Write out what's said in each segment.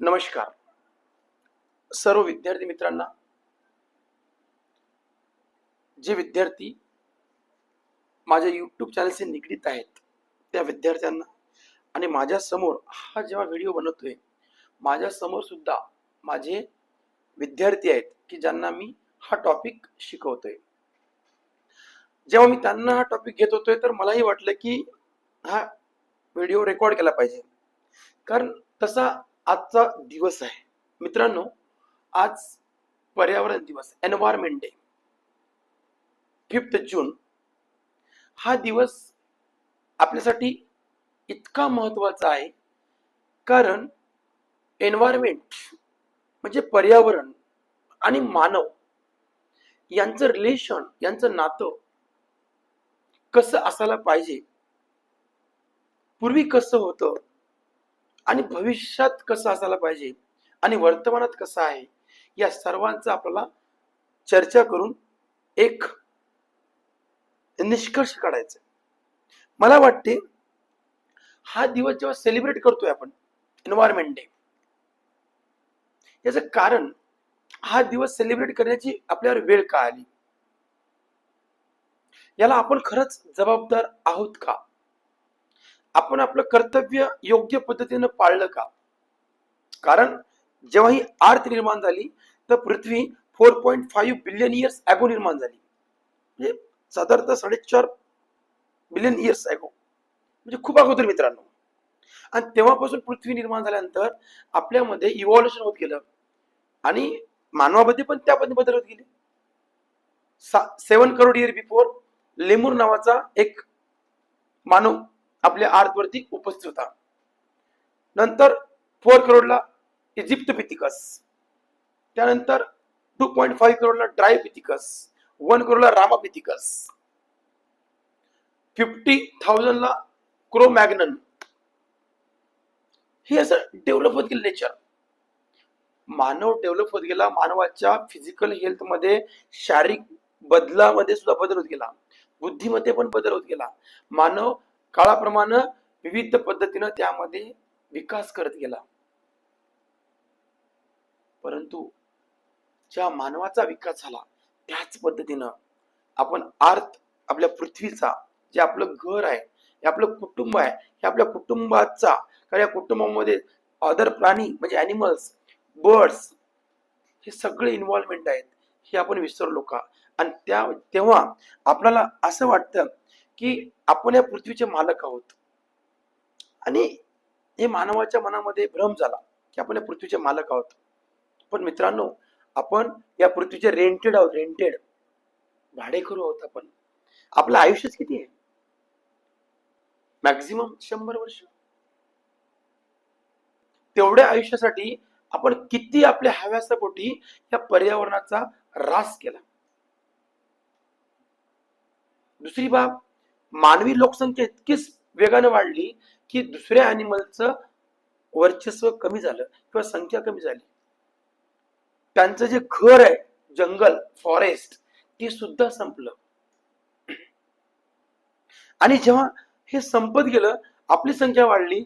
नमस्कार सर्व विद्यार्थी मित्रांना. जे विद्यार्थी माझ्या यूट्यूब चॅनलशी निगडीत आहेत त्या विद्यार्थ्यांना आणि माझ्या समोर हा जेव्हा व्हिडिओ बनवतोय, माझ्या समोर सुद्धा माझे विद्यार्थी आहेत की ज्यांना मी हा टॉपिक शिकवतोय. जेव्हा मी त्यांना हा टॉपिक घेत होतोय तर मलाही वाटलं की हा व्हिडिओ रेकॉर्ड केला पाहिजे, कारण तसा आजचा दिवस आहे मित्रांनो. आज पर्यावरण दिवस, एन्व्हायरमेंट डे, 5 जून. हा दिवस आपल्यासाठी इतका महत्वाचा आहे कारण एन्व्हायरमेंट म्हणजे पर्यावरण आणि मानव यांचं रिलेशन, यांचं नातं कसं असायला पाहिजे, पूर्वी कसं होतं आणि भविष्यात कसं असायला पाहिजे आणि वर्तमानात कसं आहे, या सर्वांचा आपल्याला चर्चा करून एक निष्कर्ष काढायचा. मला वाटते हा दिवस जेव्हा सेलिब्रेट करतोय आपण, एन्व्हायरमेंट डे, याचं कारण हा दिवस सेलिब्रेट करण्याची आपल्यावर वेळ का आली, याला आपण खरंच जबाबदार आहोत का, आपण आपलं कर्तव्य योग्य पद्धतीने पाळलं का. कारण जेव्हा ही अर्थ निर्माण झाली तर पृथ्वी 4.5 बिलियन इयर्स अगो निर्माण झाली, म्हणजे साधारणतः 4.5 बिलियन इयर्स अगो, म्हणजे खूप अगोदर मित्रांनो. आणि तेव्हापासून पृथ्वी निर्माण झाल्यानंतर आपल्यामध्ये इव्हॉल्युशन होत गेलं आणि मानवामध्ये पण त्या पद्धतीने बदल होत गेले. 7 करोड इयर बिफोर लेमूर नावाचा एक मानव आपल्या अर्थ वरती उपस्थित होता. नंतर 4 करोडला इजिप्तपिथिकस, त्यानंतर 2.5 करोडला ड्रायपिथिकस, 1 करोडला रामापिथिकस, 50,000 ला क्रोमॅग्नन. हे असं डेव्हलप होत गेलं नेचर. मानव डेव्हलप होत गेला, मानवाच्या फिजिकल हेल्थ मध्ये, शारीरिक बदलामध्ये सुद्धा बदल होत गेला, बुद्धीमध्ये पण बदल होत गेला. मानव काळाप्रमाणे विविध पद्धतीने त्यामध्ये विकास करत गेला. परंतु ज्या मानवाचा विकास झाला त्याच पद्धतीनं आपण अर्थ, आपल्या पृथ्वीचा, जे आपलं घर आहे, हे आपलं कुटुंब आहे, हे आपल्या कुटुंबाचा, कारण या कुटुंबामध्ये अदर प्राणी म्हणजे ॲनिमल्स, बर्ड्स, हे सगळे इन्व्हॉल्वमेंट आहेत, हे आपण विसरलो का. आणि तेव्हा आपल्याला असं वाटतं की आपण या पृथ्वीचे मालक आहोत आणि हे मानवाच्या मनामध्ये भ्रम झाला की आपण या पृथ्वीचे मालक आहोत. पण मित्रांनो, आपण या पृथ्वीचे रेंटेड आहोत, रेंटेड भाडेकरू आहोत आपण. आपलं आयुष्यच किती आहे? मॅक्झिमम 100 वर्ष. तेवढ्या आयुष्यासाठी आपण किती आपल्या हव्यासापोटी या पर्यावरणाचा ऱ्हास केला. दुसरी बाब, मानवी लोकसंख्या इतकीच वेगाने वाढली की दुसऱ्या ॲनिमलचं वर्चस्व कमी झालं किंवा संख्या कमी झाली. त्यांचं जे घर आहे, जंगल, फॉरेस्ट, ते सुद्धा संपलं. आणि जेव्हा हे संपत गेलं, आपली संख्या वाढली,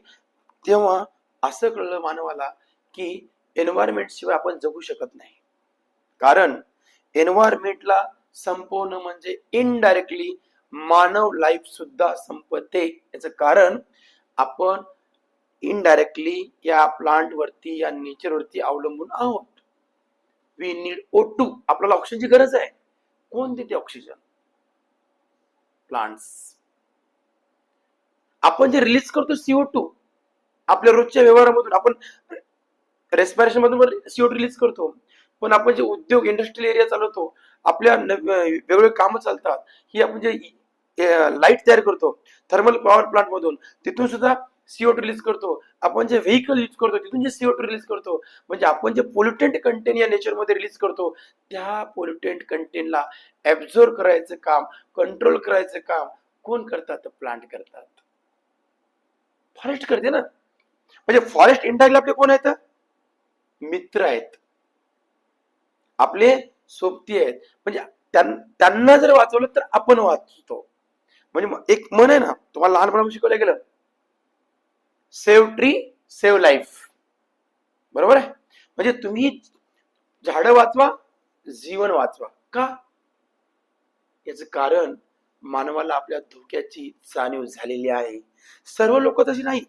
तेव्हा असं कळलं मानवाला की एन्व्हायरमेंट शिवाय आपण जगू शकत नाही. कारण एन्व्हायरमेंटला संपवणं म्हणजे इनडायरेक्टली मानव लाईफ सुद्धा संपते. याचं कारण आपण इनडायरेक्टली या प्लांट वरती, या नेचर वरती अवलंबून आहोत. We need O2. आपल्याला ऑक्सिजनची गरज आहे. कोण देते ऑक्सिजन? प्लांट्स. आपण जे रिलीज करतो CO2 आपल्या रोजच्या व्यवहारामधून, आपण रेस्पिरेशन मधून CO2 रिलीज करतो, पण आपण जे उद्योग, इंडस्ट्रियल एरिया चालवतो, आपल्या वेगवेगळे कामं चालतात, ही आपण जे लाईट तयार करतो थर्मल पॉवर प्लांट मधून, तिथून सुद्धा CO2 रिलीज करतो. आपण जे व्हेकल यूज करतो तिथून जे CO2 रिलीज करतो. म्हणजे आपण जे पोल्युटेंट कंटेन या नेचर मध्ये रिलीज करतो, त्या पोल्युटेंट कंटेनला ऍब्झॉर्ब करायचं काम, कंट्रोल करायचं काम कोण करतात? प्लांट करतात, फॉरेस्ट करते ना. म्हणजे फॉरेस्ट इंडियाला आपले कोण आहेत? मित्र आहेत, आपले सोबती आहेत. म्हणजे त्यांना जर वाचवलं तर आपण वाचतो. म्हणजे एक म्हण आहे ना, तुम्हाला लहानपणापासून शिकवलं गेलं, सेव्ह ट्री सेव्ह लाईफ. बरोबर आहे. म्हणजे तुम्ही झाडं वाचवा, जीवन वाचवा. का? याचं कारण मानवाला आपल्या धोक्याची जाणीव झालेली आहे. सर्व लोक तशी नाहीत,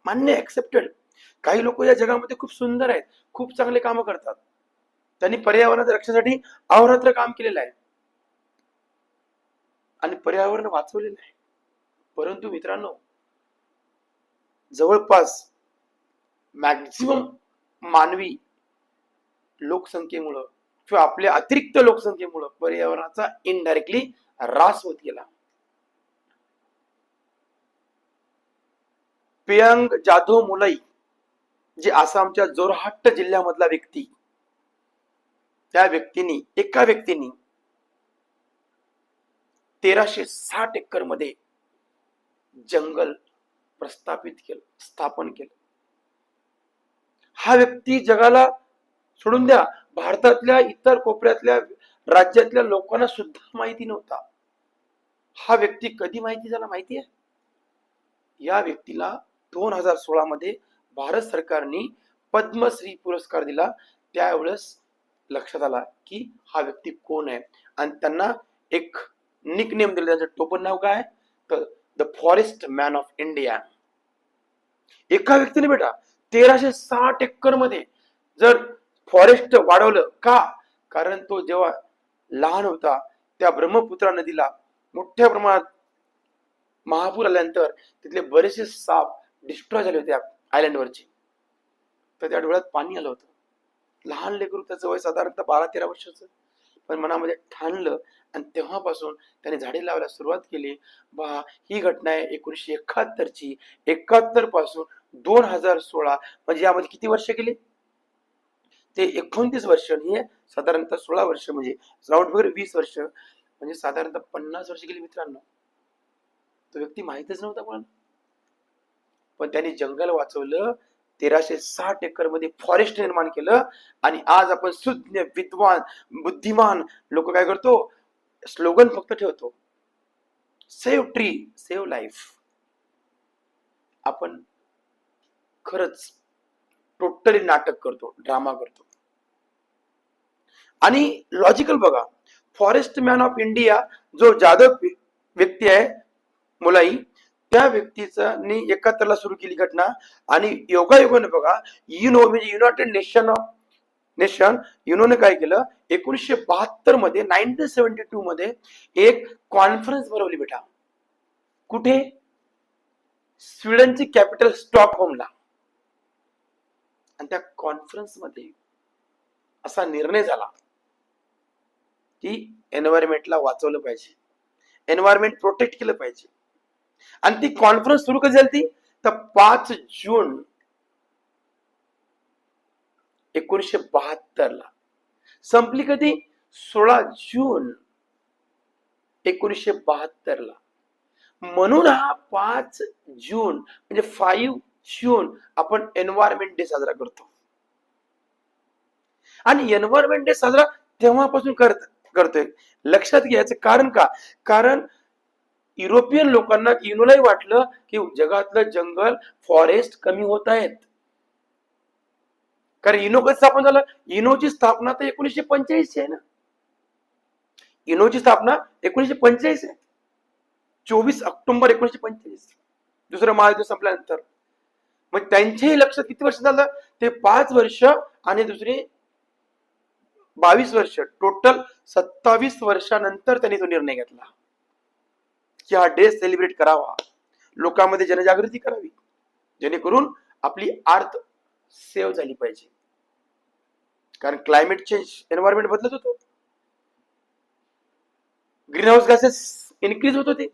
मान्य, ऍक्सेप्टेड. काही लोक या जगामध्ये खूप सुंदर आहेत, खूप चांगले काम करतात. त्यांनी पर्यावरणाच्या रक्षणासाठी अहोरात्र काम केलेलं आहे आणि पर्यावरण वाचवलेलं आहे. परंतु मित्रांनो, जवळपास मॅक्झिमम मानवी लोकसंख्येमुळं किंवा आपल्या अतिरिक्त लोकसंख्येमुळं पर्यावरणाचा इनडायरेक्टली ऱ्हास होत गेला. पेयांग जाधव मुलाई, जे आसामच्या जोरहाट जिल्ह्यामधला व्यक्ती, त्या व्यक्तीने, एका व्यक्तीने 1360 एकर मध्ये जंगल प्रस्थापित केलं, स्थापन केलं. हा व्यक्ती जगाला सोडून द्या, भारतातल्या इतर कोपऱ्यातल्या राज्यातल्या लोकांना सुद्धा माहिती नव्हता. हा व्यक्ती कधी माहिती झाला माहिती आहे? या व्यक्तीला 2016 मध्ये भारत सरकारने पद्मश्री पुरस्कार दिला. त्यावेळेस लक्षात आला की हा व्यक्ती कोण आहे, आणि त्यांना एक निक नेम दिलं. त्यांचं टोपण नाव काय? तर the forest man of India. एका व्यक्तीने बेटा 1360 एकर मध्ये जर फॉरेस्ट वाढवलं का? कारण तो जेव्हा लहान होता त्या ब्रह्मपुत्रा नदीला मोठ्या प्रमाणात महापूर आल्यानंतर तिथले बरेचसे साप डिस्ट्रॉय झाले होते आयलंडवरचे. तर त्या डोळ्यात पाणी आलं होतं. लहान लेकरू, त्याचं वय साधारणतः 12-13 वर्षाचं, पण मनामध्ये ठाणलं आणि तेव्हापासून त्याने झाडे लावायला सुरुवात केली. बा, ही घटना आहे 1971 ची. 71 पासून 2016, म्हणजे यामध्ये किती वर्ष गेली? ते 29 वर्ष. हे साधारणतः 16 वर्ष, म्हणजे राऊंड फिगर 20 वर्ष, म्हणजे साधारणतः 50 वर्ष गेली मित्रांनो. तो व्यक्ती माहितच नव्हता कोणाला, पण त्यांनी जंगल वाचवलं. 1360 एकर मध्ये फॉरेस्ट निर्माण केलं. आणि आज आपण सुज्ञ, विद्वान, बुद्धिमान लोक काय करतो? स्लोगन फक्त ठेवतो, सेव्ह ट्री सेव्ह लाईफ. आपण खरंच टोटली नाटक करतो, ड्रामा करतो. आणि लॉजिकल बघा, फॉरेस्ट मॅन ऑफ इंडिया जो जाधव व्यक्ती आहे मुलाई, त्या व्यक्तीचा 71 सुरू केली घटना. आणि योगायोगाने बघा, युनो म्हणजे युनायटेड नेशन युनोने काय केलं? 1972 मध्ये, 1972 मध्ये एक कॉन्फरन्स भरवली बेटा. कुठे? स्वीडनची कॅपिटल स्टॉकहोमला. आणि त्या कॉन्फरन्स मध्ये असा निर्णय झाला की एन्व्हायरमेंटला वाचवलं पाहिजे, एन्व्हायरमेंट प्रोटेक्ट केलं पाहिजे. आणि ती कॉन्फरन्स सुरू कधी झाली? तर 5 जून 1972 ला. संपली कधी? 16 जून 1972 ला. म्हणून हा 5 जून म्हणजे 5 जून आपण एन्व्हायरमेंट डे साजरा करतो. आणि एन्व्हायरमेंट डे साजरा तेव्हापासून करतोय. लक्षात घ्यायचं कारण का? कारण युरोपियन लोकांना, युनोलाही वाटलं की जगातलं जंगल, फॉरेस्ट कमी होत आहेत. कारण युनो कसं स्थापन झालं? युनोची स्थापना तर 1945 ची आहे ना. युनोची स्थापना 1945 आहे, 24 ऑक्टोबर 1945, दुसरं महायुद्ध संपल्यानंतर. मग त्यांच्याही लक्षात किती वर्ष झालं? ते 5 वर्ष आणि दुसरी 22 वर्ष, टोटल 27 वर्षानंतर त्यांनी तो निर्णय घेतला की हा डे सेलिब्रेट करावा, लोकांमध्ये जनजागृती करावी, जेणेकरून आपली अर्थ सेव्ह झाली पाहिजे. कारण क्लायमेट चेंज, एन्व्हायरमेंट बदलत होतो, ग्रीन हाऊस गॅसेस इन्क्रीज होत होते.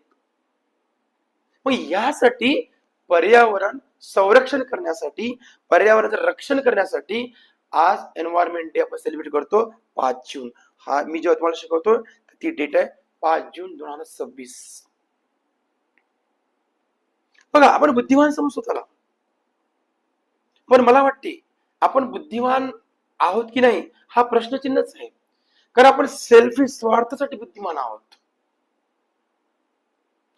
मग यासाठी पर्यावरण संरक्षण करण्यासाठी, पर्यावरणाचं रक्षण करण्यासाठी आज एन्व्हायरमेंट डे आपण सेलिब्रेट करतो 5 जून. हा मी जेव्हा तुम्हाला शिकवतो ती डेट आहे 5 जून 2026. बघा, आपण बुद्धिमान समजतो स्वतःला, पण मला वाटते आपण बुद्धिमान आहोत की नाही हा प्रश्नचिन्हच आहे. कारण आपण सेल्फिश, स्वार्थासाठी बुद्धिमान आहोत.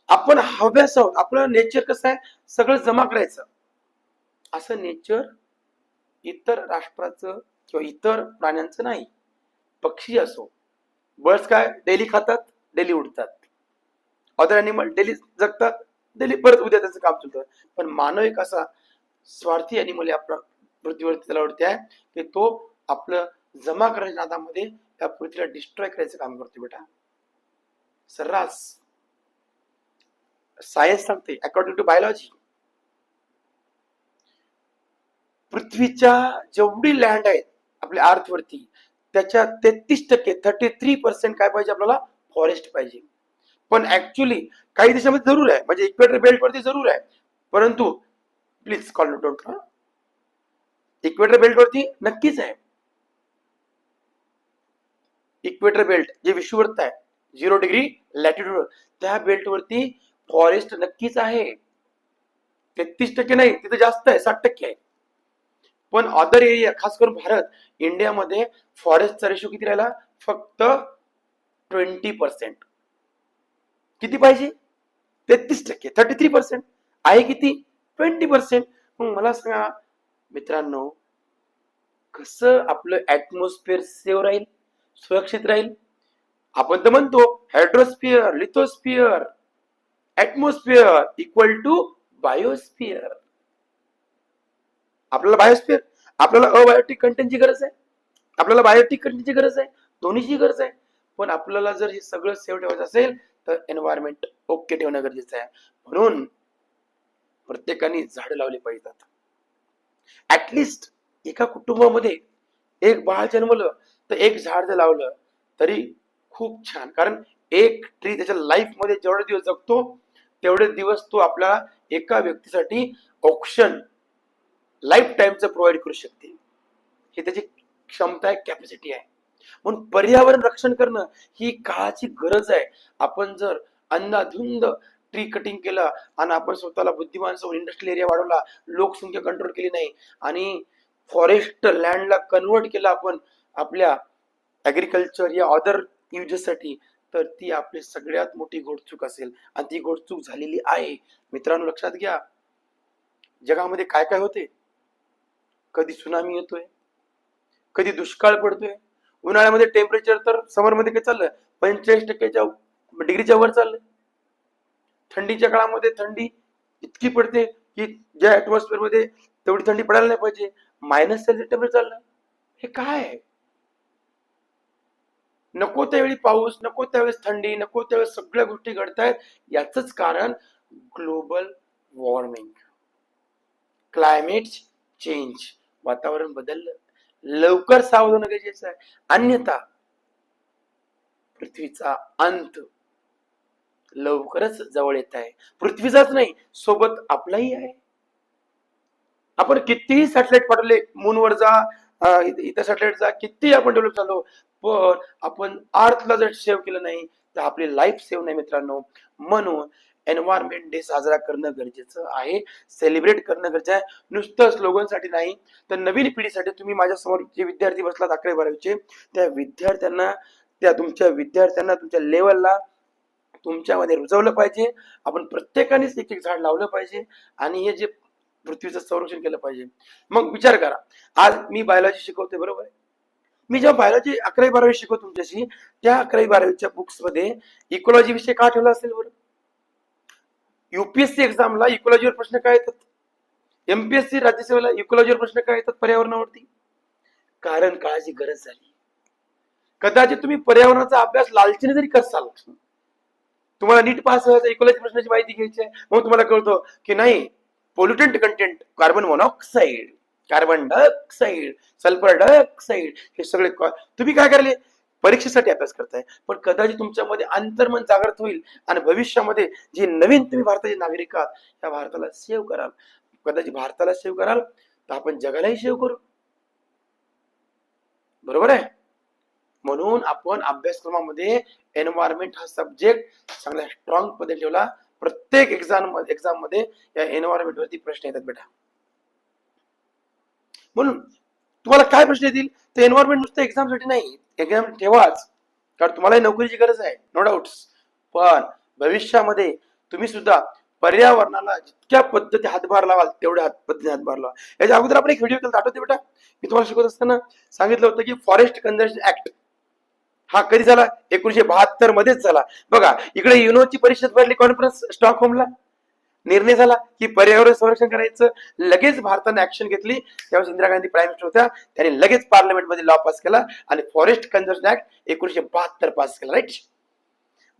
आपण हव्यास आहोत. आपलं नेचर कसं आहे? सगळं जमा करायचं, असं नेचर इतर राष्ट्राचं किंवा इतर प्राण्यांचं नाही. पक्षी असो, बर्ड्स काय डेली खातात, डेली उडतात. अदर अॅनिमल डेली जगतात, डेली परत उद्या त्याचं काम चालतं. पण मानव एक असा स्वार्थी अॅनिमल आपला पृथ्वीवरती त्याला आहे की तो आपलं जमा करण्याच्या नादामध्ये त्या पृथ्वीला डिस्ट्रॉय करायचं काम करतो बेटा. सर्रास सायन्स सांगते, अकॉर्डिंग टू बायोलॉजी, पृथ्वीच्या जेवढी लँड आहेत आपल्या अर्थवरती त्याच्या 33% 33% काय पाहिजे आपल्याला, फॉरेस्ट पाहिजे. पण ऍक्च्युली काही देशामध्ये जरूर आहे, म्हणजे इक्वेटर बेल्ट वरती जरूर आहे, परंतु please call don't, equator belt वरती नक्कीच आहे. इक्वेटर बेल्ट जे विषुववृत्त आहे 0 डिग्री लॅटिट्यूड, त्या बेल्ट वरती फॉरेस्ट नक्कीच आहे. 33% नाही, तिथे जास्त आहे, 60% आहे. पण अदर एरिया खास करून भारत, इंडियामध्ये फॉरेस्टचा रेशो किती राहिला, फक्त 20%. किती पाहिजे, 33%, 33% आहे किती, 20%. मग मला सांगा मित्रांनो, कसं आपलं ऍटमॉस्फिअर सेव्ह राहील, सुरक्षित राहील. आपण तर म्हणतो हायड्रोस्फिअर, लिथोस्फिअर, ऍटमॉस्फिअर इक्वल टू बायोस्फिअर. आपल्याला बायोस्फिअर, आपल्याला अबायोटिक कंटेंटची गरज आहे, आपल्याला बायोटिक कंटेंटची गरज आहे, दोन्हीची गरज आहे. पण आपल्याला जर हे सगळं सेव्ह ठेवायचं असेल तर एन्व्हायरमेंट ओके ठेवणं गरजेचं आहे. म्हणून प्रत्येकाने झाडं लावली पाहिजेत. ऍटलिस्ट एका कुटुंबामध्ये एक बाळ जन्मलं तर एक झाड जर लावलं तरी खूप छान. कारण एक ट्री त्याच्या लाईफ मध्ये जेवढे दिवस जगतो तेवढे दिवस तो आपल्याला एका व्यक्तीसाठी ऑक्सिजन लाईफ टाइमचं प्रोव्हाइड करू शकते. हे त्याची क्षमता आहे, कॅपॅसिटी आहे. म्हणून पर्यावरण रक्षण करणं ही काळाची गरज आहे. आपण जर अंधाधुंद ट्री कटिंग केलं आणि आपण स्वतःला बुद्धिमान समोर इंडस्ट्रियल एरिया वाढवला, लोकसंख्या कंट्रोल केली नाही आणि फॉरेस्ट लँडला कन्वर्ट केलं आपण आपल्या ऍग्रिकल्चर या अदर युजेससाठी, तर ती आपली सगळ्यात मोठी घोडचूक असेल आणि ती घोडचूक झालेली आहे. मित्रांनो लक्षात घ्या, जगामध्ये काय काय होते, कधी सुनामी येतोय, कधी दुष्काळ पडतोय. उन्हाळ्यामध्ये टेम्परेचर तर समरमध्ये काय चाललंय 45% डिग्रीच्या वर चाललंय. थंडीच्या काळामध्ये थंडी इतकी पडते की ज्या ऍटमॉस्फिअर मध्ये तेवढी थंडी पडायला नाही पाहिजे, -सेल्सिअस टेम्परेचर चाललंय. हे काय आहे, नको त्यावेळी पाऊस, नको त्यावेळेस थंडी, नको त्यावेळेस सगळ्या गोष्टी घडतायत. याच कारण ग्लोबल वॉर्मिंग, क्लायमेट चेंज, वातावरण बदललं. लवकर सावध होणं गरजेचं आहे, अन्यथा पृथ्वीचा अंत लवकरच जवळ येत आहे. पृथ्वीचाच नाही, सोबत आपलाही आहे. आपण कितीही सॅटेलाइट पाठवले, मूनवर जा, इतर सॅटेलाइट जा, किती आपण डेव्हलप झालो, पण आपण अर्थला जर सेव्ह केलं नाही तर आपली लाईफ सेव्ह नाही मित्रांनो. म्हणून एन्व्हायरमेंट डे साजरा करणं गरजेचं आहे, सेलिब्रेट करणं गरजेचं आहे. नुसतं स्लोगनसाठी नाही, तर नवीन पिढीसाठी. तुम्ही माझ्यासमोर जे विद्यार्थी बसलात 11वी 12वीचे, त्या विद्यार्थ्यांना, तुमच्या विद्यार्थ्यांना तुमच्या लेवलला तुमच्यामध्ये रुजवलं पाहिजे. आपण प्रत्येकानेच एक एक झाड लावलं पाहिजे आणि हे जे पृथ्वीचं संरक्षण केलं पाहिजे. मग विचार करा, आज मी बायोलॉजी शिकवते बरोबर आहे, मी जेव्हा बायोलॉजी 11वी 12वी शिकवतो तुमच्याशी, त्या 11वी 12वीच्या बुक्स मध्ये इकोलॉजी विषय का ठेवला असेल बरं? युपीएससी एक्झामला इकोलॉजीवर प्रश्न काय येतात, एमपीएससी राज्यसेवेला इकोलॉजीवर प्रश्न काय येतात पर्यावरणावरती? कारण काळाची गरज झाली. कदाचित तुम्ही पर्यावरणाचा अभ्यास लालचीने जरी करसाल, तुम्हाला नीट पास व्हायचं, इकोलॉजी प्रश्नाची माहिती घ्यायची आहे, मग तुम्हाला कळतं की नाही, pollutant content, carbon monoxide, carbon dioxide, sulphur dioxide, हे सगळे तुम्ही काय करले, परीक्षेसाठी अभ्यास करताय. पण कदाचित तुमच्यामध्ये अंतर्मन जागृत होईल आणि भविष्यामध्ये जे नवीन तुम्ही भारताचे नागरिक आहात, त्या भारताला सेव्ह कराल. कदाचित भारताला सेव्ह कराल तर आपण जगालाही सेव्ह करू, बरोबर आहे. म्हणून आपण अभ्यासक्रमामध्ये एन्व्हायरमेंट हा सब्जेक्ट चांगला स्ट्रॉंग पद्धतीने ठेवला. प्रत्येक एक्झाम मध्ये या एन्व्हायरमेंट वरती प्रश्न येतात बेटा. म्हणून तुम्हाला काय प्रश्न येतील, तर एन्व्हायरमेंट नुसतं एक्झामसाठी नाही, एक्झाम ठेवाच, कारण तुम्हालाही नोकरीची गरज आहे, नो डाऊट्स. पण भविष्यामध्ये तुम्ही सुद्धा पर्यावरणाला जितक्या पद्धती हातभार लावाल तेवढ्या पद्धतीने हातभार लावा. याच्या अगोदर आपण एक व्हिडिओ केला आठवते बेटा, मी तुम्हाला शिकवत असताना सांगितलं होतं की फॉरेस्ट कन्झर्वेशन ऍक्ट हा कधी झाला? 1972 मध्येच झाला. बघा इकडे युनोची परिषद भरली, कॉन्फरन्स स्टॉकहोमला निर्णय झाला की पर्यावरण संरक्षण करायचं. लगेच भारताने ऍक्शन घेतली. त्यावेळेस इंदिरा गांधी प्राईम मिनिस्टर होत्या, त्यांनी लगेच पार्लमेंटमध्ये लॉ पास केला आणि फॉरेस्ट कन्झर्वेशन ऍक्ट 1972 पास केला. राईट.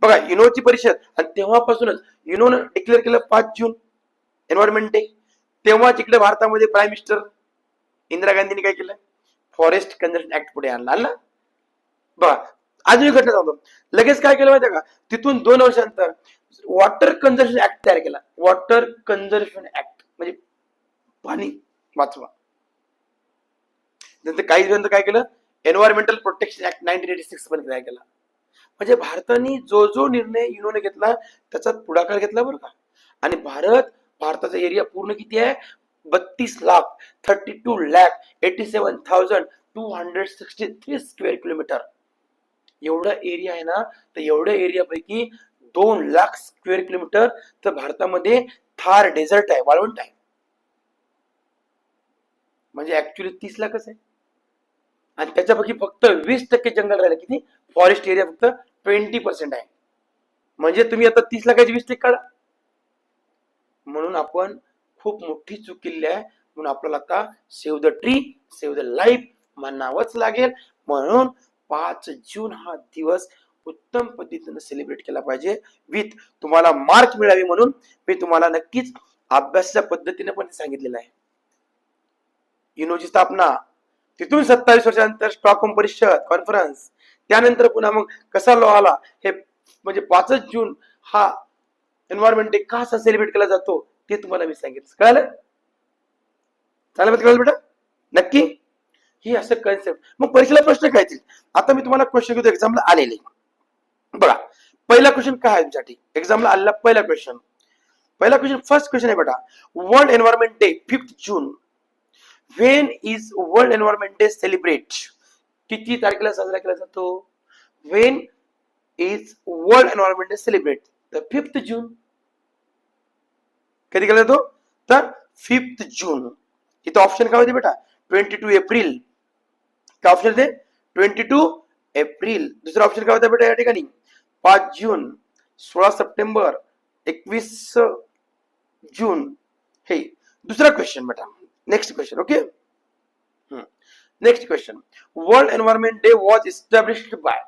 बघा युनोची परिषद, आणि तेव्हापासूनच युनोनं डिक्लेअर केलं 5 जून एन्व्हायरमेंट डे. तेव्हा तिकडे भारतामध्ये प्राईम मिनिस्टर इंदिरा गांधींनी काय केलं? फॉरेस्ट कन्झर्वेशन ऍक्ट पुढे आणला. बघा अजून एक घटना सांगतो. लगेच काय केलं माहिती का? तिथून 2 वर्षांतर वॉटर कन्झर्वेशन ऍक्ट तयार केला. वॉटर कन्झर्वेशन ऍक्ट म्हणजे पाणी वाचवा. नंतर काही दिवसांतर काय केलं? एन्व्हायरमेंटल प्रोटेक्शन ऍक्ट 1986 पण तयार केला. म्हणजे भारताने जो जो निर्णय युनोने घेतला त्याचा पुढाकार घेतला बरं का. आणि भारताचा एरिया पूर्ण किती आहे? 32,32,87,263 स्क्वेअर किलोमीटर एवढा एरिया आहे ना. तर एवढ्या एरियापैकी 2 लाख स्क्वेअर किलोमीटर तर भारतामध्ये थार डेझर्ट आहे, वाळवंट आहे. म्हणजे ऍक्च्युअली 30 लाखच आहे. आणि त्याच्यापैकी फक्त 20% जंगल राहिलं. किती? फॉरेस्ट एरिया फक्त 20% आहे. म्हणजे तुम्ही आता 30 लाखाची 20% काढा. म्हणून आपण खूप मोठी चूक केली आहे. म्हणून आपल्याला आता save the tree save the life म्हणावंच लागेल. म्हणून 5 जून हा दिवस उत्तम पद्धतीने सेलिब्रेट केला पाहिजे. विथ तुम्हाला मार्क मिळावी म्हणून मी तुम्हाला नक्कीच अभ्यासाच्या पद्धतीने पण सांगितलेलं आहे. युनोची स्थापना, तिथून 27 वर्षानंतर स्टॉकहोम परिषद कॉन्फरन्स, त्यानंतर पुन्हा मग कसा लॉ आला, हे म्हणजे 5 जून हा एन्व्हायरमेंट डे कसा सेलिब्रेट केला जातो ते तुम्हाला मी सांगितलं. कळलं? कळलं बेटा? नक्की ही असं कन्सेप्ट. मग परीक्षेला प्रश्न काय येतील? आता मी तुम्हाला क्वेश्चन घेतो एक्झामला आलेले. बघा पहिला क्वेश्चन काय आहे तुमच्यासाठी एक्झामला आलेला? पहिला क्वेश्चन फर्स्ट क्वेश्चन आहे बेटा. World environment day 5 June when is world environment day celebrate? किती तारखेला साजरा केला जातो? When is world environment day celebrate? तर 5 जून. कधी केला जातो? तर 5 जून. इथं ऑप्शन काय होते बेटा? 22 एप्रिल. काय ऑप्शन होते? 22 एप्रिल. दुसरा ऑप्शन काय होता बेटा या ठिकाणी? 5 जून, 16 सप्टेंबर, 21 जून. हे दुसरा क्वेश्चन बेटा. Next question. Okay. Next question. World environment day was established by?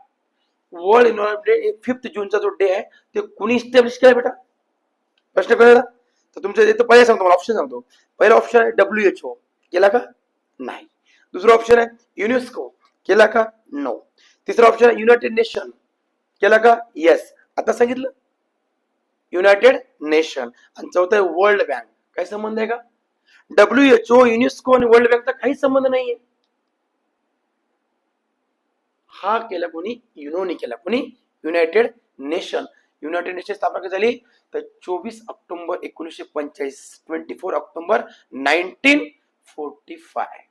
World environment day 5 जूनचा जो डे आहे ते कुणी इस्टॅब्लिश केला बेटा? प्रश्न कळला? तर तुमच्या इथं पहिला सांगतो, मला ऑप्शन सांगतो. पहिला ऑप्शन आहे WHO. केला का? नाही. दुसरा ऑप्शन आहे युनेस्को. केला का? नो. तिसरा ऑप्शन आहे युनायटेड नेशन. केला का? येस. आता सांगितलं युनायटेड नेशन. आणि चौथा आहे वर्ल्ड बँक. काय संबंध आहे का? WHO, युनेस्को आणि वर्ल्ड बँकचा काही संबंध नाहीये. हा केला कोणी? युनोने केला. कोणी? United nation. युनायटेड नेशन स्थापना कधी झाली? तर 24 ऑक्टोबर 1945. 24 ऑक्टोबर 1945.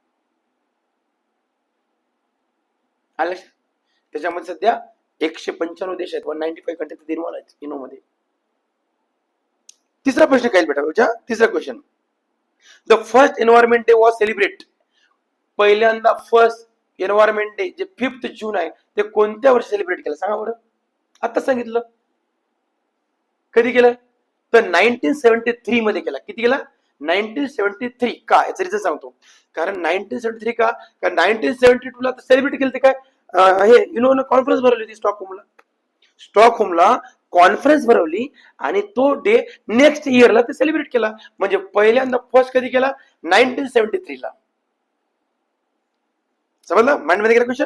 आलं? त्याच्यामध्ये सध्या 195 देश आहेत. 195 कंट्रीज इन्व्हॉल्व आहेत युनो मध्ये. तिसरा प्रश्न काय बेटा? तिसरा question. The first environment day was celebrate? पहिल्यांदा फर्स्ट एन्व्हायरमेंट डे जे 5 जून आहे ते कोणत्या वर्षी सेलिब्रेट केलं सांगा बरं? आता सांगितलं. कधी केलं? तर 1973 मध्ये केला. किती केला? 1973. का? याचं रिझन सांगतो. कारण 1973 का? कारण 1972 ला सेलिब्रेट केलं ते काय? हे युनोनं कॉन्फरन्स भरवली होती स्टॉकहोमला कॉन्फरन्स भरवली आणि तो डे नेक्स्ट इयरला ते सेलिब्रेट केला. म्हणजे पहिल्यांदा फर्स्ट कधी केला? 1973 ला. समजलं? माइंड मध्ये गेला क्वेश्चन?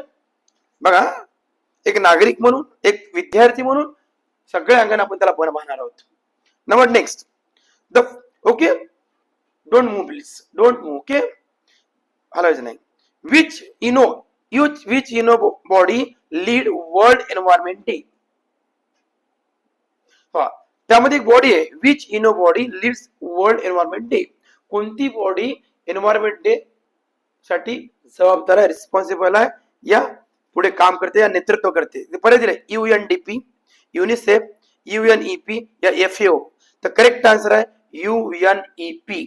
बघा एक नागरिक म्हणून, एक विद्यार्थी म्हणून सगळ्या अंगाने आपण त्याला पाहणार आहोत. Number next. The okay don't move please. Don't move. Okay हलायचं नाही. Which UNO body lead World environment Day? त्यामध्ये एक बॉडी आहे. Which UNO body leads World environment Day? कोणती बॉडी एन्व्हायरमेंट डे साठी जबाबदार आहे, रिस्पॉन्सिबल आहे, या पुढे काम करते, या नेतृत्व करते? परत दिले UNDP, युनिसेफ, UNEP या FAO. तर करेक्ट आन्सर आहे UNEP.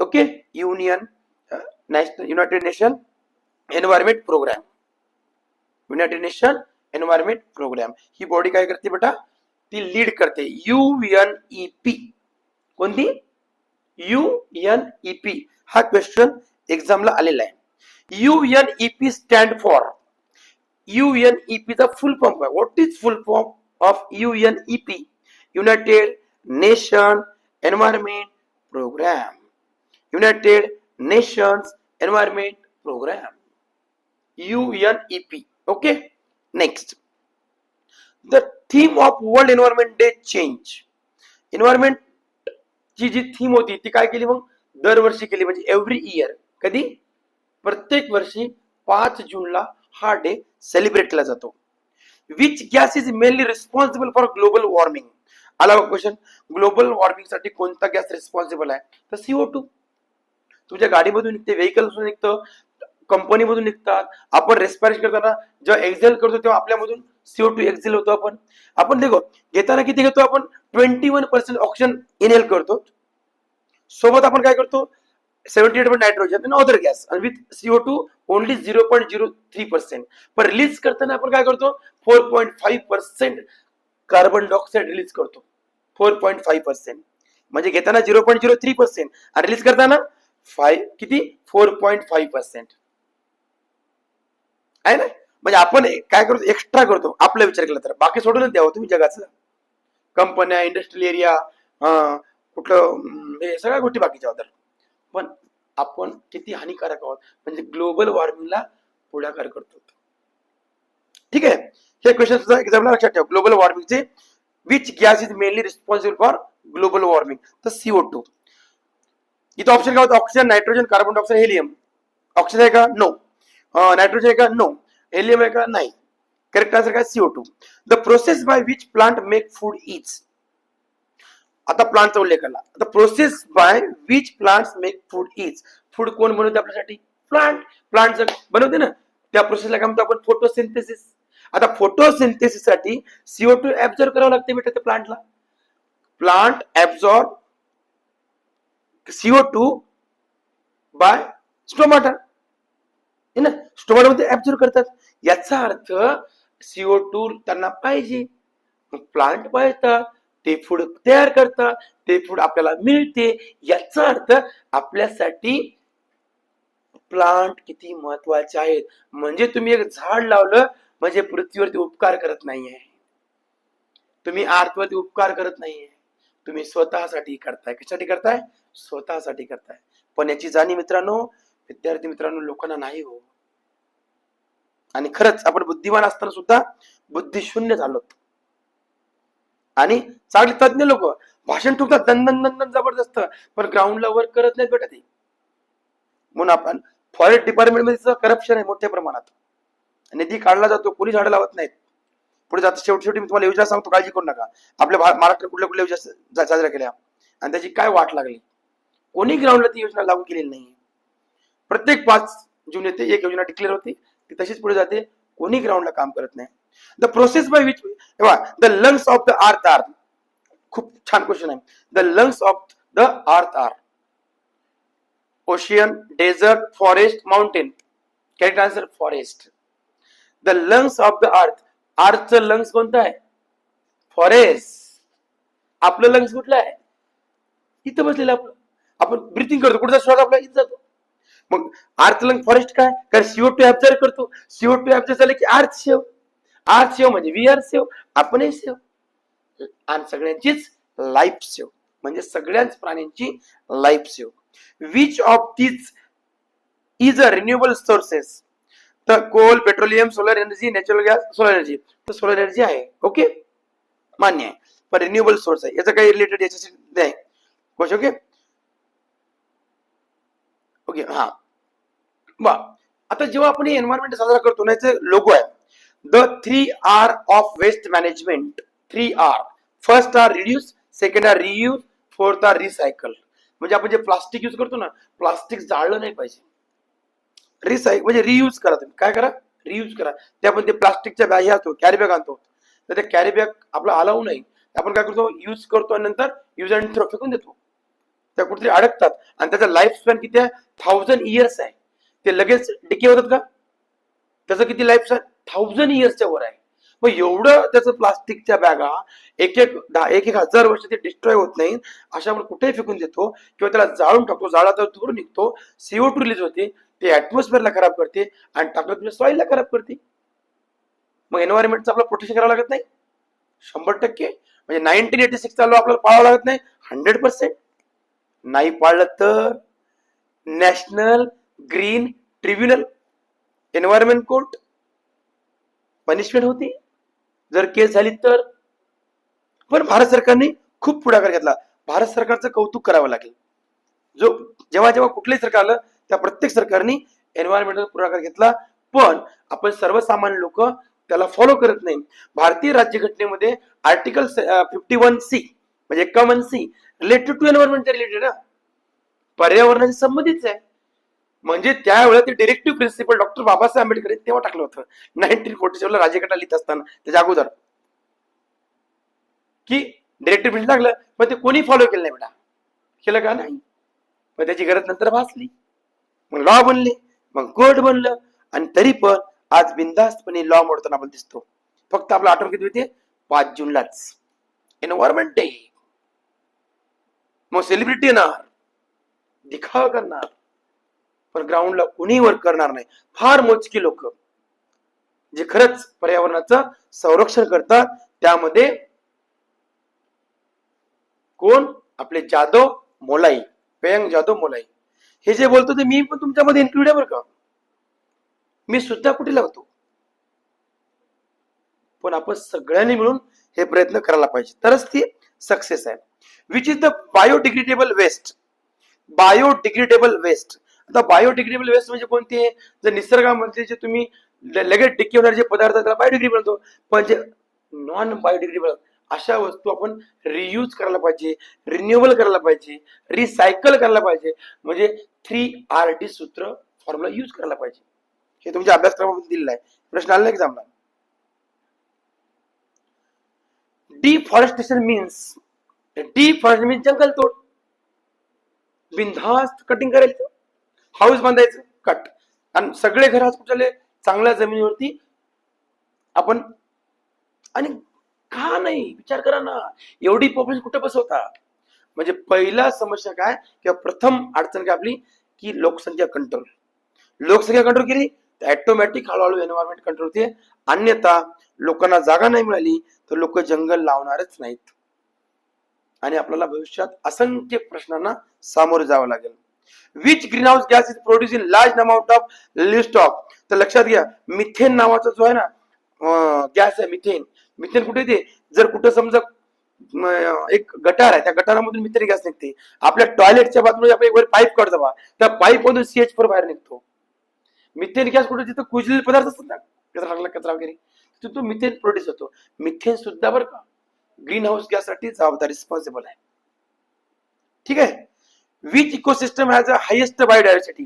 Okay, union national United Nation Environment Programme. United Nation Environment Programme ही बॉडी काय करते बेटा, ती लीड करते. UNEP कोणती, UNEP. हा क्वेश्चन एक्झामला आलेला आहे. UNEP स्टँड फॉर, UNEP चा फुल फॉर्म काय, what is full form of UNEP, United Nation Environment Programme. United Nations Environment Programme, UNEP. Okay, next. The theme of world environment day change. Environment ची जी theme होती ती काय केली मग, दरवर्षी केली, म्हणजे एव्हरी इयर. कधी, प्रत्येक वर्षी 5 जूनला हा डे सेलिब्रेट केला जातो. Which gas is mainly responsible for global warming. आला क्वेश्चन, ग्लोबल वॉर्मिंग साठी कोणता गॅस रिस्पॉन्सिबल आहे, तर CO2. तुमच्या गाडीमधून निघते, व्हेकल मधून निघतं, कंपनीमधून निघतात. आपण रेस्पिरेशन करताना जेव्हा एक्झेल करतो तेव्हा आपल्यामधून CO2 एक्झेल होतो. आपण देखो घेताना किती घेतो, आपण 21% ऑक्सिजन इनहेल करतो. सोबत आपण काय करतो, 78% नायट्रोजन आणि अदर गॅस, आणि विथ CO2 ओनली 0.03%. पण रिलीज करताना आपण काय करतो, 4.5% कार्बन डायऑक्साईड रिलीज करतो. 4.5%, म्हणजे घेताना 0.03% आणि रिलीज करताना किती, 4.5% आहे ना. म्हणजे आपण काय करतो, एक्स्ट्रा करतो आपला विचार केला तर. बाकी सोडूनच द्यावं तुम्ही जगाचं, कंपन्या, इंडस्ट्रियल एरिया, कुठलं हे सगळ्या गोष्टी बाकीच्या होतात. पण आपण किती हानिकारक आहोत, म्हणजे ग्लोबल वॉर्मिंगला पुढाकार करतो. ठीक आहे, हे क्वेश्चन सुद्धा एक्झामला लक्षात ठेवा. ग्लोबल वॉर्मिंगचे which gas is mainly responsible for global warming, तर CO2. इथं ऑप्शन काय होतं, oxygen, nitrogen, carbon dioxide, helium. Oxygen आहे का, नो. नायट्रोजन आहे का, नो. हेलियम आहे का, नाही. करेक्ट आन्सर काय, CO2. The process by which plant make food is. आता प्लांटचा उल्लेख केला. The process by which plants make food is. Food कोण बनवते आपल्यासाठी, प्लांट बनवते ना. त्या प्रोसेसला काय म्हणतो आपण, फोटोसिंथेसिस. आता फोटोसिंथेसिस साठी CO2 ऍब्झॉर्ब करावं लागते बेटा त्या प्लांटला. Plant absorb CO2 by stomata, है ना. स्टोमाटा मध्ये ऍब्झॉर्ब करतात. याचा अर्थ CO2 त्यांना पाहिजे, प्लांट पाहिजेत, ते फूड तयार करतात, ते फूड आपल्याला मिळते. याचा अर्थ आपल्यासाठी प्लांट किती महत्वाचे आहेत. म्हणजे तुम्ही एक झाड लावलं म्हणजे पृथ्वीवरती उपकार करत नाहीये, तुम्ही अर्थवरती उपकार करत नाहीये, तुम्ही स्वतःसाठी करताय. कशासाठी करताय, स्वतःसाठी करताय. पण याची जाणीव मित्रांनो, विद्यार्थी मित्रांनो, लोकांना नाही हो. आणि खरंच आपण बुद्धिमान असताना सुद्धा बुद्धिशून्य झालो. आणि चांगले तज्ञ लोक भाषण ठोकतात दन जबरदस्त, पण ग्राउंडला वर्क करत नाहीत बेटा ते. म्हणून आपण फॉरेस्ट डिपार्टमेंट मध्ये करप्शन आहे मोठ्या प्रमाणात. निधी काढला जातो, कोणी झाडं लावत नाहीत. पुढे जात शेवटी मी तुम्हाला योजना सांगतो, काळजी करू नका. आपल्या महाराष्ट्रात कुठल्या कुठल्या योजना साजऱ्या केल्या आणि त्याची काय वाट लागली, कोणी ग्राउंडला ती योजना लागू केलेली नाही. प्रत्येक 5 जून येते एक योजना डिक्लेअर होते, ती तशीच पुढे जाते, कोणी ग्राउंडला काम करत नाही. The process by which, the lungs of the earth are. खूप छान क्वेश्चन आहे. The lungs of the earth are ocean, desert, forest, mountain. Correct answer forest. The lungs of the earth, अर्थचं लंग्स कोणतं आहे, फॉरेस्ट. आपलं lungs कुठलं आहे, इथं बसलेलं आपलं. आपण ब्रिथिंग करतो, कुठचा श्वास आपला इथं जातो. मग अर्थ लंग फॉरेस्ट काय, कारण CO2 ऍब्झॉर्ब करतो. CO2 ऍब्झॉर्ब झाले की अर्थ सेव. अर्थ सेव म्हणजे वी आर सेव, आपणही सेव, आणि सगळ्यांचीच लाईफ सेव, म्हणजे सगळ्याच प्राण्यांची life save. Which of this is a renewable sources, तर coal, petroleum, solar energy, natural gas, solar energy. तर सोलर एनर्जी आहे, ओके, मान्य आहे. पण रिन्युएबल सोर्स आहे, याचं काही रिलेटेड याच्याशी नाही क्वेश्चन. ओके ओके, हा बा. आता जेव्हा आपण एन्व्हायरमेंट साजरा करतो ना, याचे लोगो आहे the 3R of waste management. 3R. First R reduce, second R reuse, fourth R recycle. म्हणजे आपण जे प्लास्टिक युज करतो ना, प्लास्टिक जाळलं नाही पाहिजे. रिसायकल म्हणजे रियूज करा. तुम्ही काय करा, रियूज करा. ते आपण ते प्लास्टिकच्या बॅग असतो, कॅरी बॅग आणतो, तर ते कॅरी बॅग आपला अलाऊ नाही. आपण काय करतो, यूज करतो आणि नंतर यूज अँड थ्रो फेकून देतो. त्या कुठेतरी अडकतात आणि त्याचा लाईफ स्पॅन किती आहे, 1000 इयर्स आहे. ते लगेच डिके होतात का? त्याचं किती लाईफ स्पॅन, 1000 इयर्सच्या वर आहे. मग एवढं त्याचं प्लास्टिकच्या बॅगा एक एक हजार वर्ष ते डिस्ट्रॉय होत नाही, अशा आपण कुठेही फेकून देतो किंवा त्याला जाळून टाकतो. जाळा तर दूर निघतो, CO2 रिलीज होते, ते ऍटमॉस्फिअरला खराब करते आणि टाकलं सॉइलला खराब करते. मग एन्व्हायरमेंटचं आपलं प्रोटेक्शन करावं लागत नाही 100%. म्हणजे 1986 चा लॉ आपल्याला पाळावा लागत नाही 100%. नाही पाळलं तर national green tribunal, environment court, punishment होती जर केस झाली तर. पण भारत सरकारने खूप पुढाकार घेतला. भारत सरकारचं कौतुक करावं लागेल. जेव्हा जेव्हा कुठलंही सरकार आलं त्या प्रत्येक सरकारने एन्व्हायरमेंटचा पुढाकार घेतला, पण आपण सर्वसामान्य लोक त्याला फॉलो करत नाही. भारतीय राज्यघटनेमध्ये आर्टिकल 51C म्हणजे 51C related to environment related, पर्यावरणाशी संबंधित आहे. म्हणजे त्यावेळेला ते directive principle doctor Babasaheb Ambedkar तेव्हा टाकलं होतं 1947 ला राज्यघटना लिहित असताना, त्याच्या अगोदर, की डिरेक्टिव्ह प्रिन्सिपल टाकलं, पण ते कोणी फॉलो केलं नाही बेटा. केलं का? नाही. पण त्याची गरज नंतर भासली, मग लॉ बनले, मग कोर्ट बनलं, आणि तरी पण आज बिनधास्तपणे लॉ मोडताना आपण दिसतो. फक्त आपलं आठवण किती होते, 5 जूनलाच एन्व्हायरमेंट डे. मग सेलिब्रिटी येणार, दिखावा करणार, पण ग्राउंडला कोणी वर्क करणार नाही. फार मोजकी लोक जे खरंच पर्यावरणाचं संरक्षण करतात. त्यामध्ये कोण, आपले जाधव मोलाई, प्रियंक जाधव मोलाई, हे जे बोलतो ते मी पण तुमच्यामध्ये इन्क्लूड आहे बरं का. मी सुद्धा कुठे लावतो, पण आपण सगळ्यांनी मिळून हे प्रयत्न करायला पाहिजे, तरच ती सक्सेस आहे. Which is the biodegradable waste. Biodegradable waste. आता बायोडिग्रेडेबल वेस्ट म्हणजे कोणते, जर निसर्गामध्ये जे तुम्ही लगेच डिके होणारे जे पदार्थ त्याला बायोडिग्रेडेबल म्हणतो, पण जे नॉन बायोडिग्रेडेबल अशा वस्तू आपण रियूज करायला पाहिजे, रिन्युएबल करायला पाहिजे, रिसायकल करायला पाहिजे. म्हणजे 3RD सूत्र फॉर्म्युला यूज करायला पाहिजे. हे तुमच्या अभ्यासक्रमामध्ये दिलेलं आहे. प्रश्न आला एक्झामला. डिफॉरेस्टेशन मीन्स, डिफॉरेस्टेशन मीन्स जंगल तोड. बिनधास्त कटिंग करायचं, हाऊस बांधायचं, कट, आणि सगळे घर आज कुठले, चांगल्या जमिनीवरती आपण. आणि का नाही, विचार करा ना, एवढी पॉप्युलेशन कुठे बसवता. म्हणजे पहिला समस्या काय किंवा प्रथम अडचण काय आपली, की लोकसंख्या कंट्रोल. लोकसंख्या कंट्रोल केली तर ऑटोमॅटिक हळूहळू एन्व्हायरमेंट कंट्रोल होते. अन्यथा लोकांना जागा नाही मिळाली तर लोक जंगल लावणारच नाहीत, आणि आपल्याला भविष्यात असंख्य प्रश्नांना सामोरे जावं लागेल. Which greenhouse gas is produce in large amount of livestock. तर लक्षात घ्या, मिथेन नावाचा जो आहे ना गॅस आहे, मिथेन. मिथेन कुठे येते, जर कुठं समजा एक गटार आहे, त्या गटारामधून मिथेन गॅस निघते. आपल्या टॉयलेटच्या बाजूला आपण एक पाईप काढतो बा, त्या पाईप मधून CH4 बाहेर निघतो. मिथेन गॅस कुठे, जिथं कुजलेले पदार्थ असतात ना, कचरा वगैरे, तिथं तो मिथेन प्रोड्यूस होतो. मिथेन सुद्धा बरं का ग्रीन हाऊस गॅस साठी जबाबदार, रिस्पॉन्सिबल आहे. ठीक आहे. Which ecosystem has a highest biodiversity.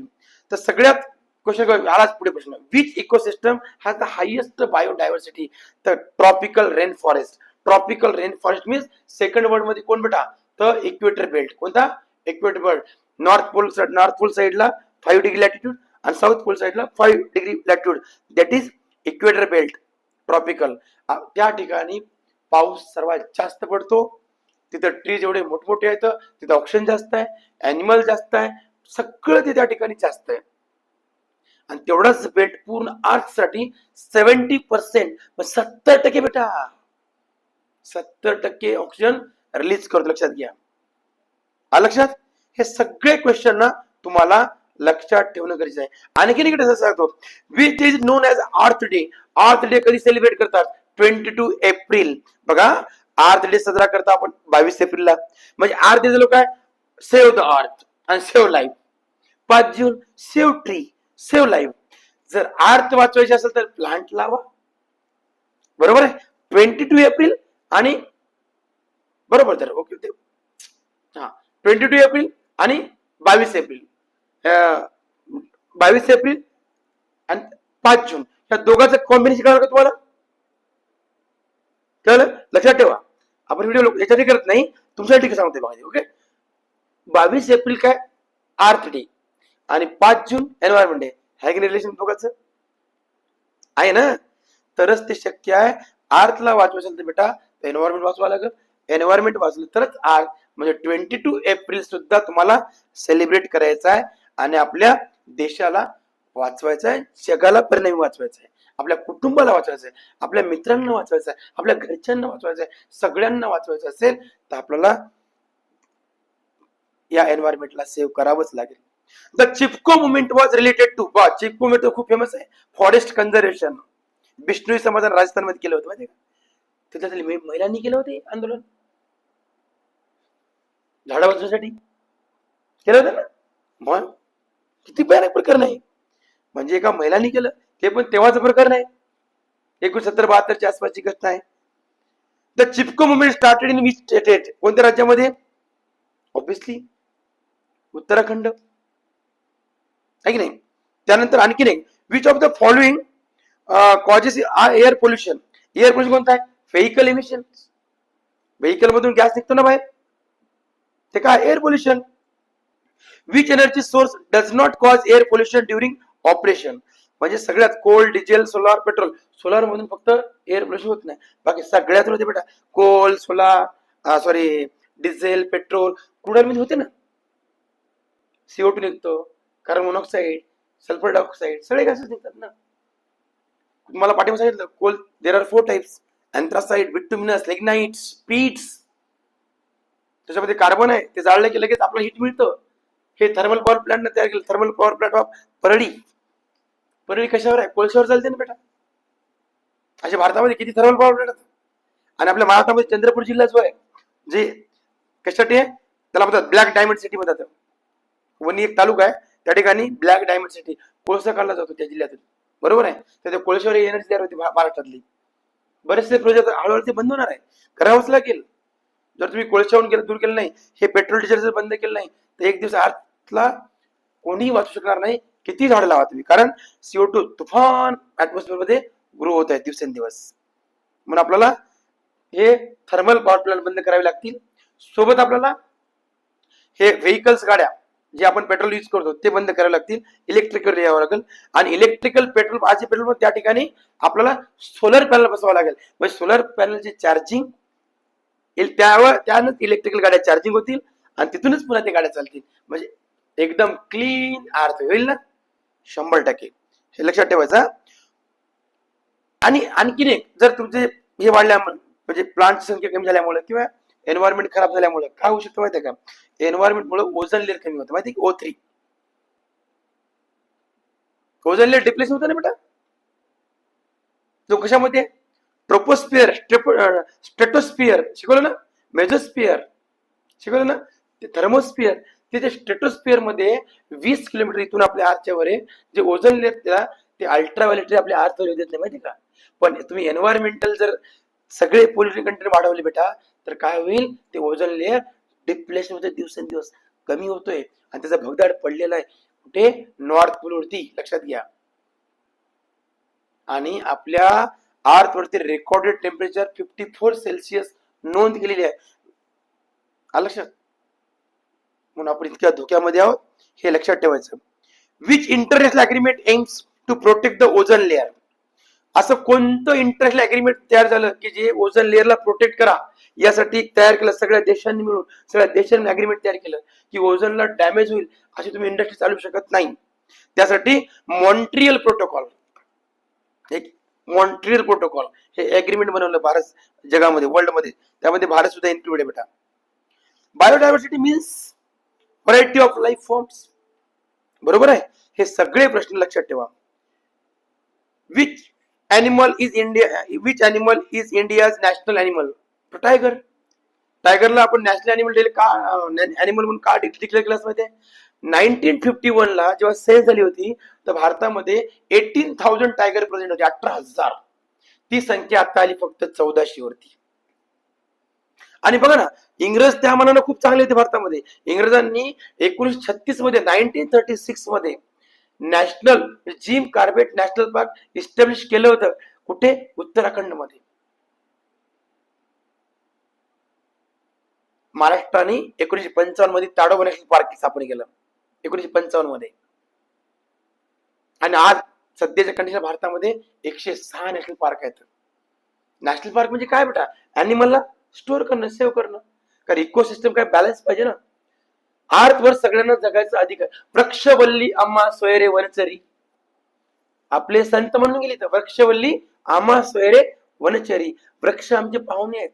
तर सगळ्यात क्वेश्चन आलाच पुढे प्रश्न, which ecosystem has the highest biodiversity. तर tropical rain forest. Tropical rain forest means second world मध्ये कोण बेटा, तर इक्वेटर बेल्ट. कोणता, इक्वेटर बेल्ट. नॉर्थ पोल साइडला 5 डिग्री लॅटिट्यूड आणि साऊथ पोल साइडला 5 degree latitude, that is equator belt, tropical. त्या ठिकाणी पाऊस सर्वात जास्त पडतो, तिथं ट्रीज एवढे मोठमोठे आहेत, तिथं ऑक्सिजन जास्त आहे, अॅनिमल जास्त आहे, सगळं ते त्या ठिकाणी जास्त आहे. आणि तेवढाच बेल्ट पूर्ण अर्थ साठी 70%, 70% बेटा, 70% ऑक्सिजन रिलीज करतो. लक्षात घ्या. लक्षात, हे सगळे क्वेश्चन ना तुम्हाला लक्षात ठेवणं गरजेचं आहे. आणखीन इकडे सांगतो, विच इज नोन ॲज अर्थ डे. अर्थ डे कधी सेलिब्रेट करतात, 22 एप्रिल. बघा, अर्थ डे साजरा करता आपण 22 एप्रिलला. म्हणजे अर्थ डे लोक काय, सेव्ह द अर्थ आणि सेव्ह लाईफ. 5 जून सेव्ह ट्री, सेव्ह लाईफ. जर अर्थ वाचवायचे असेल तर प्लांट लावा, बरोबर आहे. 22 एप्रिल आणि बरोबर, तर ओके. हा, 22 एप्रिल आणि 22 एप्रिल, 22 एप्रिल आणि 5 जून, या दोघांचं कॉम्बिनेशन कळलं का तुम्हाला, कळलं. लक्षात ठेवा, आपण व्हिडिओ याच्यासाठी करत नाही, तुमच्यासाठी सांगते बघा. ओके, 22 एप्रिल काय अर्थ डे आणि 5 जून एन्व्हायरमेंट डे. आहे की रिलेशन दोघांचं? आहे ना. तरच ते शक्य आहे. अर्थला वाचवायचं तर बेटा एन्व्हायरमेंट वाचवा लागेल. एन्व्हायरमेंट वाचलं तरच अर्थ म्हणजे 22 एप्रिल सुद्धा तुम्हाला सेलिब्रेट करायचा आहे आणि आपल्या देशाला वाचवायचं आहे, जगाला परिणामी वाचवायचं आहे, आपल्या कुटुंबाला वाचवायचं आहे, आपल्या मित्रांना वाचवायचं आहे, आपल्या घरच्यांना वाचवायचं आहे, सगळ्यांना वाचवायचं असेल तर आपल्याला या एन्व्हायरमेंटला सेव्ह करावंच लागेल. The Chipko movement was related to, Chipko movement खूप फेमस आहे, फॉरेस्ट कन्झर्वेशन. बिष्णोई समाजाने राजस्थानमध्ये केलं होतं माहिती का? तिथल्या महिलांनी केलं होते आंदोलन झाडं वाचवण्यासाठी केलं होतं ना. मग किती भयानक प्रकरण आहे. म्हणजे एका महिलांनी केलं, ते पण तेव्हाच प्रकरण आहे, 1970-72च्या आसपासची घटना आहे. The Chipko movement started in which state, कोणत्या राज्यामध्ये? ऑब्विसली उत्तराखंड, आहे की नाही. त्यानंतर आणखी नाही, which of the following causes air pollution. Air pollution कोणतं आहे? Vehicle emission. व्हेकल मधून गॅस निघतो ना बाहेर, ते काय? Air pollution. Which energy source does not cause air pollution during operation. म्हणजे सगळ्यात coal, diesel, solar, petrol. Solar मधून फक्त एअर पोल्युशन होत नाही, बाकी सगळ्यात होते बेटा. Coal, solar, sorry diesel, petrol, क्रूडमध्ये होते ना. CO2 निघतो, कार्बन मोनॉक्साईड, सल्फर डायऑक्साईड, सगळे गॅसेस निघतात ना. मला पाठीमागे सांगितलं, coal there are 4 types, anthracite, bituminous, lignites, peats. त्याच्यामध्ये कार्बन आहे, ते जाळलं की लगेच आपलं हिट मिळतं. हे थर्मल पॉवर प्लांट तयार केलं, thermal power plant of Parli. Parli कशावर आहे? कोळशावर चालते ना बेटा. अशा भारतामध्ये किती थर्मल पॉवर प्लांट आहेत. आणि आपल्या महाराष्ट्रामध्ये चंद्रपूर जिल्हा जो आहे, जे कशासाठी आहे, त्याला म्हणतात ब्लॅक डायमंड सिटी म्हणतात. वणी एक तालुका आहे, त्या ठिकाणी ब्लॅक डायमंड सिटी, कोळसा काढला जातो त्या जिल्ह्यातून. बरोबर आहे. तर त्या कोळशावर एनर्जी तयार होती महाराष्ट्रातली. बरेचसे प्रोजेक्ट हळूहळू ते बंद होणार आहे, करावंच लागेल. जर तुम्ही कोळशावरून केलं, दूर केलं नाही, हे पेट्रोल डिझेल जर बंद केलं नाही, तर एक दिवस अर्थला कोणीही वाचू शकणार नाही. किती झाडं लावा तुम्ही, कारण CO2 तुफान ऍटमॉस्फिअर मध्ये ग्रो होत आहे दिवसेंदिवस. म्हणून आपल्याला हे थर्मल पॉवर प्लांट बंद करावे लागतील. सोबत आपल्याला हे व्हेकल्स, गाड्या जे आपण पेट्रोल यूज करतो ते बंद करावे लागतील, इलेक्ट्रिकल यावं लागेल. आणि इलेक्ट्रिकल पेट्रोल, आजचे पेट्रोल त्या ठिकाणी आपल्याला सोलर पॅनल बसवावं लागेल. म्हणजे सोलर पॅनलचे चार्जिंग त्यानंच इलेक्ट्रिकल गाड्या चार्जिंग होतील आणि तिथूनच पुन्हा ते गाड्या चालतील. म्हणजे एकदम क्लीन अर्थ होईल ना, 100%. हे लक्षात ठेवायचं. आणि आणखीन एक, जर तुमचे हे वाढल्या, म्हणजे प्लांटची संख्या कमी झाल्यामुळे किंवा एन्व्हायरमेंट खराब झाल्यामुळे काय होऊ शकतं माहिती आहे का? एन्व्हायरमेंट मुळे ओझोन लेअर कमी होतं, माहिती आहे? O3 ओझोन लेअर डिप्लेशन होतं ना बेटा. तो कशामध्ये? ट्रोपोस्फिअर, स्ट्रेटोस्फिअर शिकवलं ना, मेझोस्फिअर शिकवलं ना, ते थर्मोस्फिअर. ते स्ट्रेटोस्फिअर मध्ये 20 किलोमीटर इथून आपल्या अर्थच्या वर जे ओझोन लेअर त्याला ते अल्ट्राव्हायोलेट आपल्या अर्थवर देत नाही, माहिती का? पण तुम्ही एन्व्हायरमेंटल जर सगळे पोल्युशन कंटेंट वाढवले बेटा, तर काय होईल? ते ओझोन लेअर डिप्लेशन होते, दिवसेंदिवस कमी होतोय आणि त्याचा भगदाड पडलेला आहे. कुठे? नॉर्थ पोल वरती, लक्षात घ्या. आणि आपल्या अर्थ वरती रेकॉर्डेड टेम्परेचर 54 सेल्सिअस नोंद केलेली आहे, लक्षात. म्हणून आपण इतक्या धोक्यामध्ये आहोत, हे लक्षात ठेवायचं. Which international agreement aims to protect the ozone layer. असं कोणतं इंटरनॅशनल अग्रीमेंट तयार झालं की जे ओझोन लेअरला प्रोटेक्ट करा यासाठी तयार केलं? सगळ्या देशांनी मिळून, सगळ्या देशांनी अग्रीमेंट तयार केलं की ओझोनला डॅमेज होईल अशी तुम्ही इंडस्ट्री चालू शकत नाही. त्यासाठी मॉन्ट्रियल प्रोटोकॉल, एक मॉन्ट्रियल प्रोटोकॉल हे अग्रीमेंट बनवलं भारत जगामध्ये, वर्ल्ड मध्ये. त्यामध्ये भारत सुद्धा इन्क्लूड आहे बेटा. Biodiversity means variety of life forms. बरोबर आहे. हे सगळे प्रश्न लक्षात ठेवा. Which animal is India's national animal? Tiger. टायगरला आपण नॅशनल एनिमल का एनिमल म्हणून का डिक्लेअर केलं माहिती आहे? 1951 ला जेव्हा सेन्स झाली होती तर भारतामध्ये 18,000 टायगर प्रेझेंट होते, 18,000. ती संख्या आता आली फक्त 1400 वरती. आणि बघा ना, इंग्रज त्या मानानं खूप चांगले होते भारतामध्ये. इंग्रजांनी 1936 मध्ये, 1936 मध्ये national Jim Corbett National Park establish केलं होतं. कुठे? उत्तराखंड मध्ये. महाराष्ट्राने 1955 मध्ये ताडोबा नॅशनल पार्क स्थापन केलं 1955 मध्ये. आणि आज सध्याच्या कंडिशन भारतामध्ये 106 नॅशनल पार्क आहेत. नॅशनल पार्क म्हणजे काय बेटा? अॅनिमलला स्टोअर करणं, सेव्ह करणं. कारण इकोसिस्टम काय बॅलन्स पाहिजे ना. आर्थवर सगळ्यांना जगायचा अधिकार. वृक्षवल्ली आम्हा सोयरे वनचरी, आपले संत म्हणून गेले तर वृक्षवल्ली आम्हा सोयरे वनचरी. वृक्ष आमचे पाहुणे आहेत.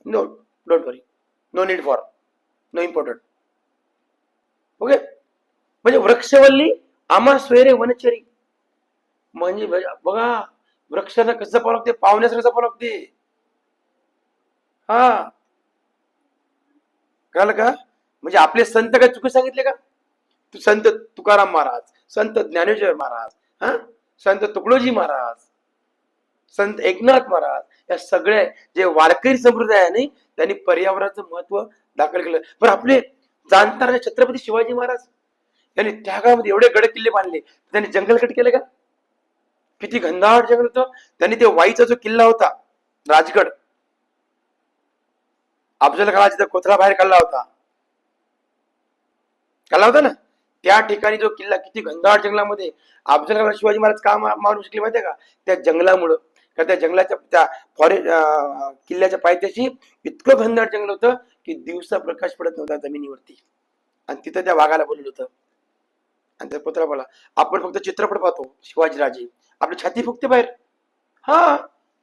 No, don't worry, no need for, no important. Okay, म्हणजे वृक्षवल्ली आम्हा सोयरे वनचरी म्हणजे बघा वृक्षांना कसं जपावं लागते, पाहुण्यासारखं जपावं लागते. हा, कळलं का? म्हणजे आपले संत काय चुकी सांगितले का? संत तुकाराम महाराज, संत ज्ञानेश्वर महाराज, हा, संत तुकडोजी महाराज, संत एकनाथ महाराज, या सगळ्या जे वारकरी संप्रदाय आहे नाही त्यांनी पर्यावरणाचं महत्व दाखल केलं. पण आपले जाणणारे छत्रपती शिवाजी महाराज यांनी त्या काळामध्ये एवढे गड किल्ले बांधले, त्यांनी जंगल कट केले का? किती घनदाट जंगल होतं. त्यांनी ते वाईचा जो किल्ला होता राजगड, अफजल खानाचा कोथळा बाहेर काढला होता ना, त्या ठिकाणी जो किल्ला किती घनदाट जंगलामध्ये, अफजल खान शिवाजी महाराज का मारू शकले माहितीये का? त्या जंगलामुळं. त्या जंगलाच्या त्या किल्ल्याच्या पायथ्याशी इतकं घनदाट जंगल होतं की दिवसा प्रकाश पडत नव्हता जमिनीवरती. आणि तिथं त्या वाघाला बोललं होतं. आणि त्या पुतळा बोला, आपण फक्त चित्रपट पाहतो शिवाजीराजे, आपली छाती फुगते बाहेर. हा,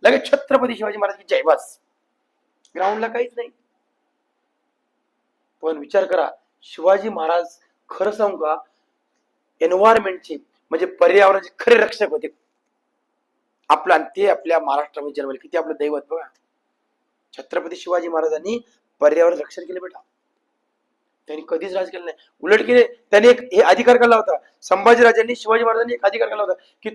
लगेच छत्रपती शिवाजी महाराज की जय, बस. ग्राउंडला काहीच नाही. पण विचार करा, शिवाजी महाराज खरं सांगू का, एन्व्हायरमेंटचे म्हणजे पर्यावरणाचे खरे रक्षक होते. आपला ते आपल्या महाराष्ट्रामध्ये जन्मले, किती आपलं दैवत बघा. छत्रपती शिवाजी महाराजांनी पर्यावरण रक्षण केले बेटा. त्यांनी कधीच राज केलं नाही, उलट केले. त्यांनी एक हे अधिकार काढला होता, संभाजीराजांनी शिवाजी महाराजांनी एक अधिकार काढला होता की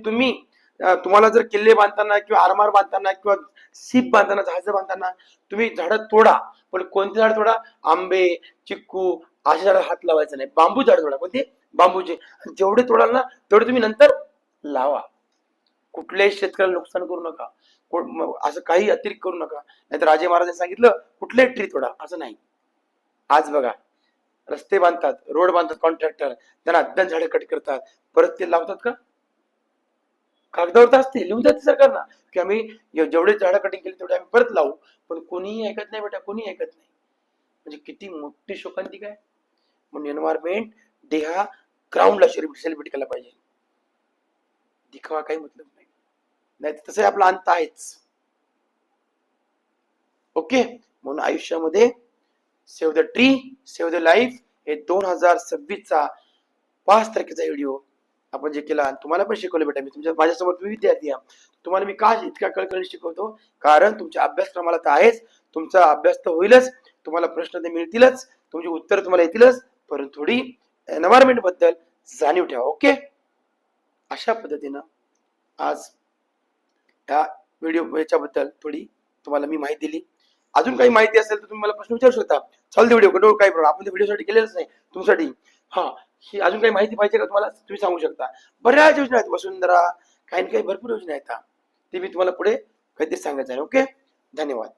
तुम्हाला जर किल्ले बांधताना किंवा आरमार बांधताना किंवा सीप बांधताना, जहाज बांधताना तुम्ही झाडं तोडा, पण कोणते झाड तोडा? आंबे, चिक्कू अशा झाड हात लावायचं नाही. बांबू झाड तोडा. कोणते? बांबूचे. जेवढे तोडाल ना तेवढे तुम्ही नंतर लावा. कुठल्याही शेतकऱ्याला नुकसान करू नका, असं काही अतिरिक्त करू नका. नाहीतर राजे महाराजांनी सांगितलं कुठलेही ट्री तोडा, असं नाही. आज बघा रस्ते बांधतात, रोड बांधतात कॉन्ट्रॅक्टर, त्यांना अद्यान झाडे कट करतात, परत ते लावतात का? कागदावर असते, लिहून जाते सरकारना की आम्ही जेवढे झाडं कटिंग केली तेवढे आम्ही परत लावू. पण कोणीही ऐकत नाही बेटा, कोणी ऐकत नाही. म्हणजे किती मोठी शोकांतिका आहे. म्हणून एन्व्हायरमेंट डे हा ग्राउंडला सेलिब्रेट केला पाहिजे. दिखावा काही मतलब नाही. नाही तसं आपला अंत आहेच. ओके, म्हणून आयुष्यामध्ये save the tree, save the life हे 2026 चा 5 तारखेचा व्हिडिओ आपण जे केला, तुम्हाला पण शिकवलं बेटा. मी माझ्यासमोर तुम्ही विद्यार्थी आहात, तुम्हाला मी का इतक्या कळकळीने शिकवतो? कारण तुमच्या अभ्यासक्रमाला तर आहेच, तुमचा अभ्यास तर होईलच, तुम्हाला प्रश्न ते मिळतीलच, तुमची उत्तर तुम्हाला येतीलच, परंतु थोडी एन्व्हायरमेंट बद्दल जाणीव ठेवा. ओके, अशा पद्धतीनं आज या व्हिडिओ याच्याबद्दल थोडी तुम्हाला मी माहिती दिली. अजून काही माहिती असेल तर तुम्ही मला प्रश्न विचारू शकता. चालते व्हिडिओ कडे, काही प्रॉब्लेम. आपण व्हिडिओसाठी केलेलंच नाही, तुमच्यासाठी. हा, ही अजून काही माहिती पाहिजे का तुम्हाला? तुम्ही सांगू शकता. बऱ्याच योजना आहेत, वसुंधरा, काही ना काही भरपूर योजना आहेत. ते मी तुम्हाला पुढे काहीतरी सांगायचं आहे. ओके, धन्यवाद.